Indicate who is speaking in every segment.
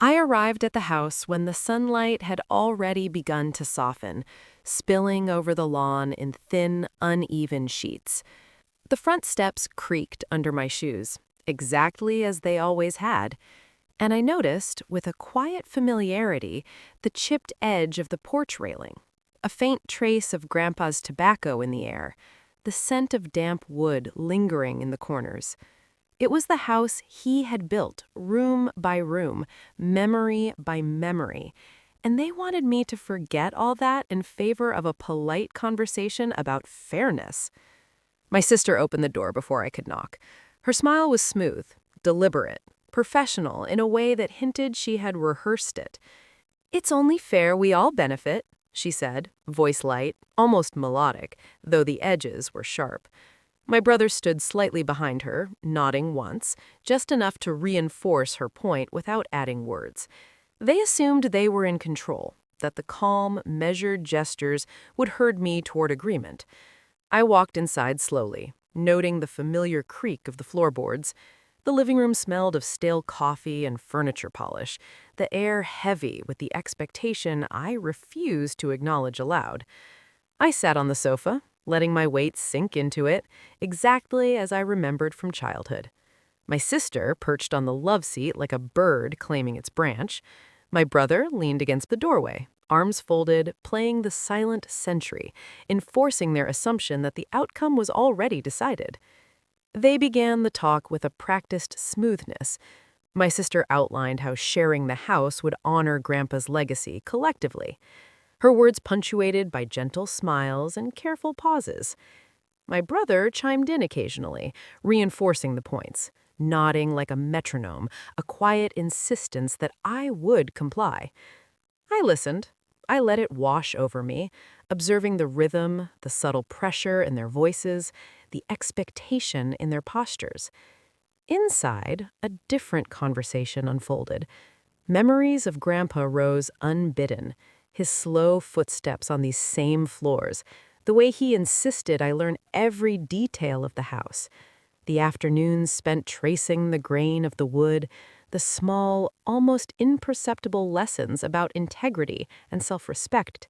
Speaker 1: I arrived at the house when the sunlight had already begun to soften, spilling over the lawn in thin, uneven sheets. The front steps creaked under my shoes, exactly as they always had, and I noticed, with a quiet familiarity, the chipped edge of the porch railing, a faint trace of Grandpa's tobacco in the air, the scent of damp wood lingering in the corners. It was the house he had built, room by room, memory by memory, and they wanted me to forget all that in favor of a polite conversation about fairness. My sister opened the door before I could knock. Her smile was smooth, deliberate, professional in a way that hinted she had rehearsed it. "It's only fair we all benefit," she said, voice light, almost melodic, though the edges were sharp. My brother stood slightly behind her, nodding once, just enough to reinforce her point without adding words. They assumed they were in control, that the calm, measured gestures would herd me toward agreement. I walked inside slowly, noting the familiar creak of the floorboards. The living room smelled of stale coffee and furniture polish, the air heavy with the expectation I refused to acknowledge aloud. I sat on the sofa, letting my weight sink into it, exactly as I remembered from childhood. My sister perched on the love seat like a bird claiming its branch. My brother leaned against the doorway, arms folded, playing the silent sentry, enforcing their assumption that the outcome was already decided. They began the talk with a practiced smoothness. My sister outlined how sharing the house would honor Grandpa's legacy collectively, her words punctuated by gentle smiles and careful pauses. My brother chimed in occasionally, reinforcing the points, nodding like a metronome, a quiet insistence that I would comply. I listened. I let it wash over me, observing the rhythm, the subtle pressure in their voices, the expectation in their postures. Inside, a different conversation unfolded. Memories of Grandpa rose unbidden, his slow footsteps on these same floors, the way he insisted I learn every detail of the house, the afternoons spent tracing the grain of the wood, the small, almost imperceptible lessons about integrity and self-respect.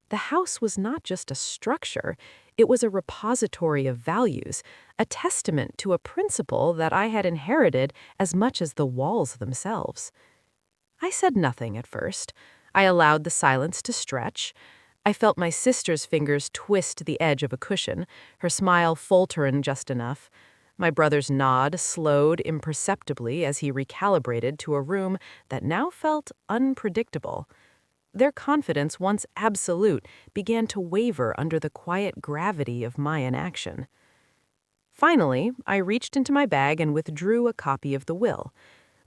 Speaker 1: The house was not just a structure, it was a repository of values, a testament to a principle that I had inherited as much as the walls themselves. I said nothing at first. I allowed the silence to stretch. I felt my sister's fingers twist the edge of a cushion, her smile faltering just enough. My brother's nod slowed imperceptibly as he recalibrated to a room that now felt unpredictable. Their confidence, once absolute, began to waver under the quiet gravity of my inaction. Finally, I reached into my bag and withdrew a copy of the will.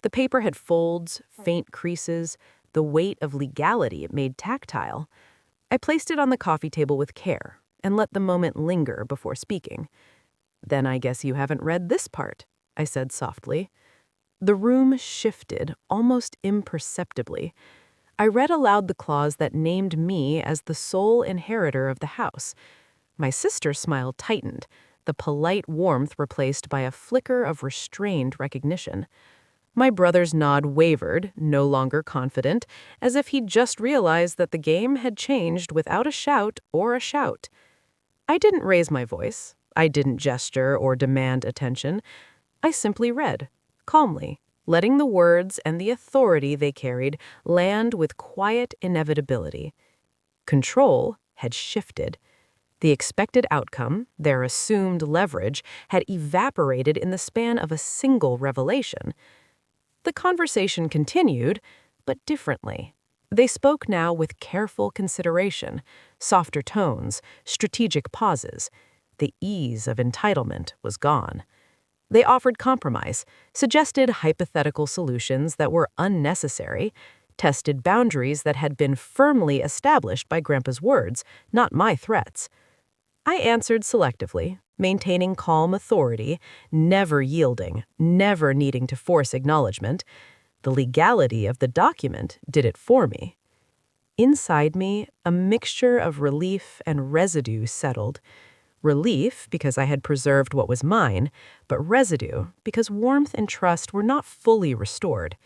Speaker 1: The paper had folds, faint creases, the weight of legality it made tactile. I placed it on the coffee table with care and let the moment linger before speaking. "Then I guess you haven't read this part," I said softly. The room shifted, almost imperceptibly. I read aloud the clause that named me as the sole inheritor of the house. My sister's smile tightened, the polite warmth replaced by a flicker of restrained recognition. My brother's nod wavered, no longer confident, as if he'd just realized that the game had changed without a shout or a shout. I didn't raise my voice. I didn't gesture or demand attention. I simply read, calmly, letting the words and the authority they carried land with quiet inevitability. Control had shifted. The expected outcome, their assumed leverage, had evaporated in the span of a single revelation. The conversation continued, but differently. They spoke now with careful consideration, softer tones, strategic pauses. The ease of entitlement was gone. They offered compromise, suggested hypothetical solutions that were unnecessary, tested boundaries that had been firmly established by Grandpa's words, not my threats. I answered selectively, maintaining calm authority, never yielding, never needing to force acknowledgement. The legality of the document did it for me. Inside me, a mixture of relief and residue settled. Relief because I had preserved what was mine, but residue because warmth and trust were not fully restored.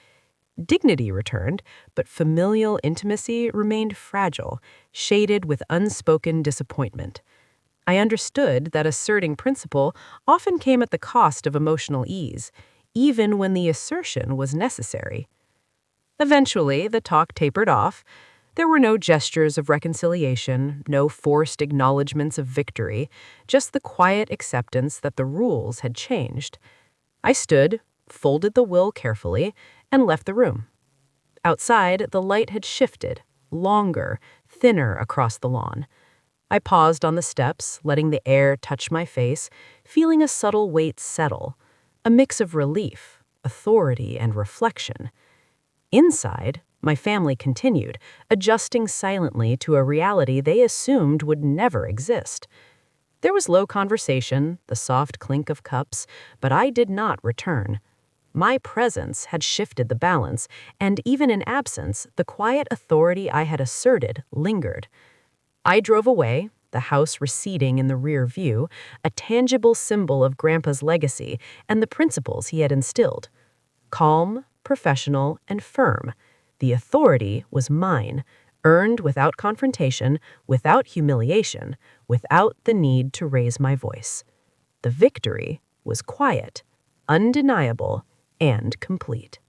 Speaker 1: Dignity returned, but familial intimacy remained fragile, shaded with unspoken disappointment. I understood that asserting principle often came at the cost of emotional ease, even when the assertion was necessary. Eventually, the talk tapered off. There were no gestures of reconciliation, no forced acknowledgments of victory, just the quiet acceptance that the rules had changed. I stood, folded the will carefully, and left the room. Outside, the light had shifted, longer, thinner across the lawn. I paused on the steps, letting the air touch my face, feeling a subtle weight settle, a mix of relief, authority, and reflection. Inside, my family continued, adjusting silently to a reality they assumed would never exist. There was low conversation, the soft clink of cups, but I did not return. My presence had shifted the balance, and even in absence, the quiet authority I had asserted lingered. I drove away, the house receding in the rear view, a tangible symbol of Grandpa's legacy and the principles he had instilled. Calm, professional, and firm, the authority was mine, earned without confrontation, without humiliation, without the need to raise my voice. The victory was quiet, undeniable, and complete.